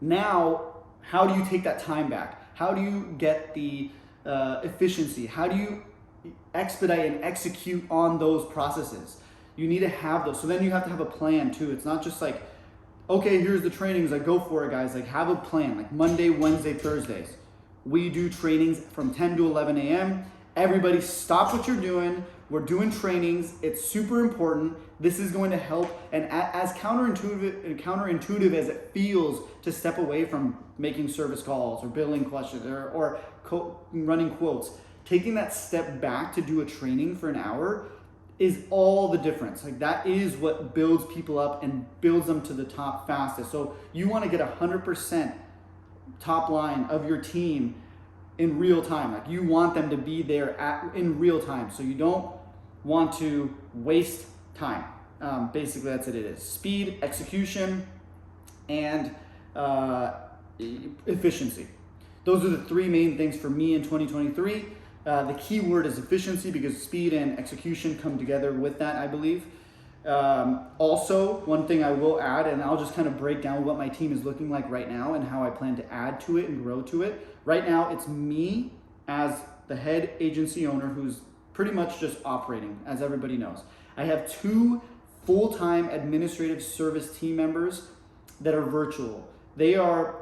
Now, how do you take that time back? How do you get the efficiency? How do you expedite and execute on those processes? You need to have those. So then you have to have a plan too. It's not just like, okay, here's the trainings, like go for it, guys. Like have a plan, like Monday, Wednesday, Thursdays. We do trainings from 10 to 11 a.m. Everybody stop what you're doing. We're doing trainings. It's super important. This is going to help. And as counterintuitive as it feels to step away from making service calls or billing questions or running quotes, taking that step back to do a training for an hour is all the difference. Like that is what builds people up and builds them to the top fastest. So you want to get 100% top line of your team in real time. Like you want them to be there in real time. So you don't want to waste time. Basically that's what it is. Speed, execution, and efficiency. Those are the three main things for me in 2023. The key word is efficiency because speed and execution come together with that, I believe. Also, one thing I will add, and I'll just kind of break down what my team is looking like right now and how I plan to add to it and grow to it. Right now, it's me as the head agency owner who's pretty much just operating, as everybody knows. I have 2 full-time administrative service team members that are virtual. They are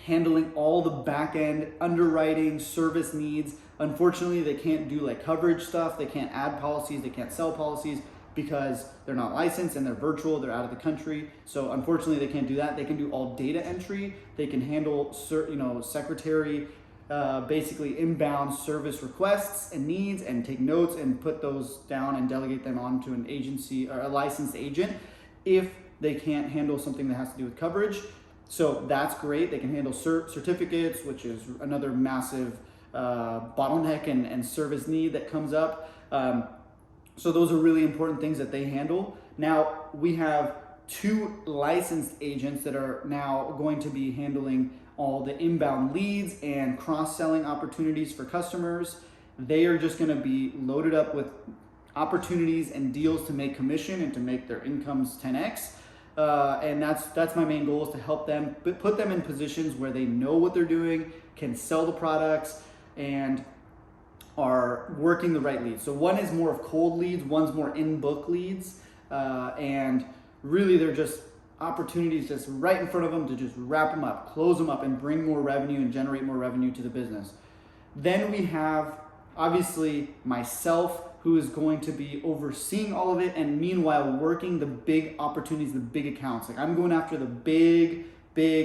handling all the back-end underwriting, service needs. Unfortunately, they can't do like coverage stuff. They can't add policies. They can't sell policies because they're not licensed and they're virtual. They're out of the country. So unfortunately, they can't do that. They can do all data entry. They can handle, secretary, basically inbound service requests and needs and take notes and put those down and delegate them on to an agency or a licensed agent if they can't handle something that has to do with coverage. So that's great. They can handle certificates, which is another massive bottleneck and service need that comes up. So those are really important things that they handle. Now we have 2 licensed agents that are now going to be handling all the inbound leads and cross-selling opportunities for customers. They are just going to be loaded up with opportunities and deals to make commission and to make their incomes 10x. And that's my main goal, is to help them, put them in positions where they know what they're doing, can sell the products, and are working the right leads. So one is more of cold leads, one's more in-book leads, and really they're just opportunities just right in front of them to just wrap them up, close them up, and bring more revenue and generate more revenue to the business. Then we have obviously myself, who is going to be overseeing all of it, and meanwhile working the big opportunities, the big accounts. Like I'm going after the big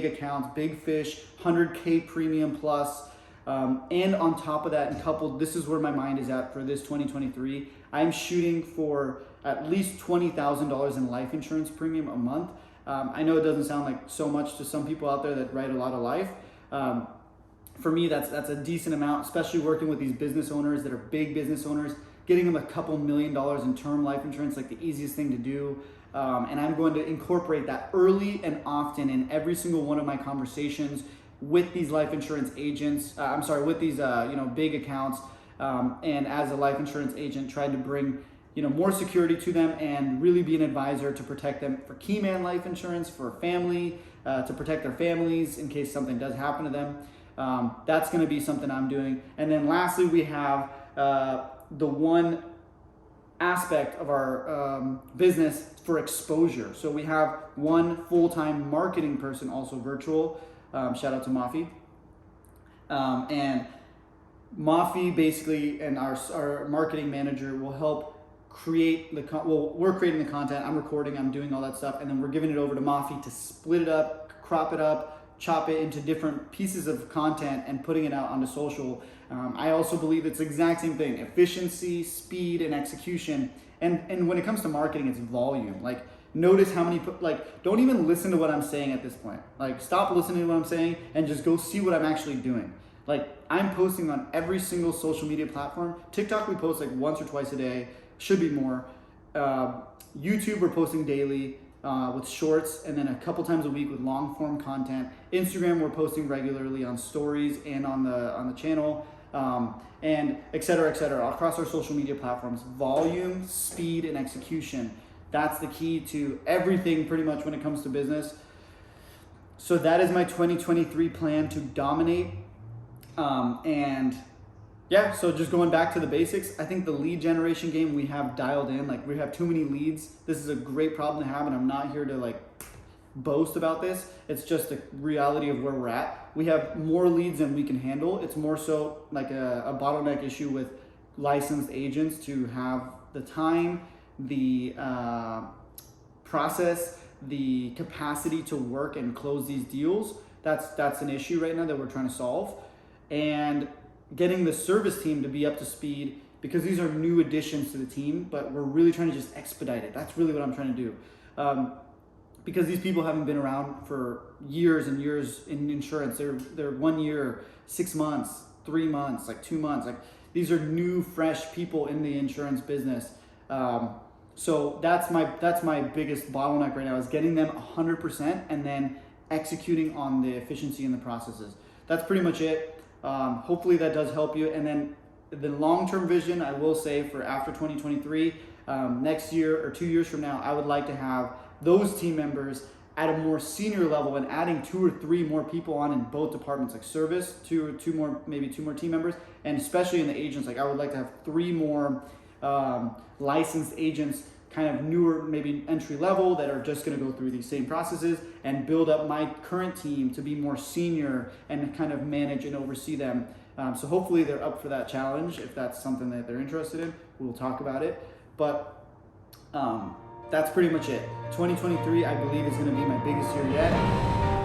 accounts, big fish, 100K premium plus. And on top of that, and coupled, this is where my mind is at for this 2023. I'm shooting for at least $20,000 in life insurance premium a month. I know it doesn't sound like so much to some people out there that write a lot of life. For me, that's a decent amount, especially working with these business owners that are big business owners. Getting them a couple $1 million in term life insurance, like the easiest thing to do. And I'm going to incorporate that early and often in every single one of my conversations with these life insurance agents. With these big accounts. And as a life insurance agent, trying to bring more security to them and really be an advisor to protect them for key man life insurance, for family, to protect their families in case something does happen to them. That's going to be something I'm doing. And then lastly, we have the one aspect of our business for exposure. So we have one full-time marketing person, also virtual. Shout out to Mafi. And Mafi basically, and our marketing manager will help create we're creating the content, I'm recording, I'm doing all that stuff, and then we're giving it over to Mafi to split it up, crop it up, chop it into different pieces of content and putting it out onto social. I also believe it's the exact same thing: efficiency, speed, and execution. And when it comes to marketing, it's volume. Like, notice how many, don't even listen to what I'm saying at this point. Like, stop listening to what I'm saying and just go see what I'm actually doing. Like, I'm posting on every single social media platform. TikTok, we post like once or twice a day, should be more. YouTube, we're posting daily with shorts, and then a couple times a week with long form content. Instagram, we're posting regularly on stories and on the channel, and et cetera, across our social media platforms. Volume, speed, and execution. That's the key to everything pretty much when it comes to business. So So that is my 2023 plan to dominate. And yeah, so just going back to the basics, I think the lead generation game we have dialed in. Like, we have too many leads. This is a great problem to have, and I'm not here to like boast about this. It's just the reality of where we're at. We have more leads than we can handle. It's more so like a bottleneck issue with licensed agents to have the time, the process, the capacity to work and close these deals. That's an issue right now that we're trying to solve. And getting the service team to be up to speed, because these are new additions to the team, but we're really trying to just expedite it. That's really what I'm trying to do. Because these people haven't been around for years and years in insurance. They're 1 year, 6 months, 3 months, like 2 months. Like, these are new, fresh people in the insurance business. So that's my biggest bottleneck right now, is getting them 100% and then executing on the efficiency in the processes. That's pretty much it. Hopefully that does help you. And then the long-term vision, I will say, for after 2023, next year or 2 years from now, I would like to have those team members at a more senior level and adding 2 or 3 more people on in both departments, like service, maybe two more team members, and especially in the agents. Like, I would like to have 3 more licensed agents, kind of newer, maybe entry level, that are just going to go through these same processes, and build up my current team to be more senior and kind of manage and oversee them. So hopefully they're up for that challenge. If that's something that they're interested in, we'll talk about it. But that's pretty much it. 2023, I believe, is going to be my biggest year yet.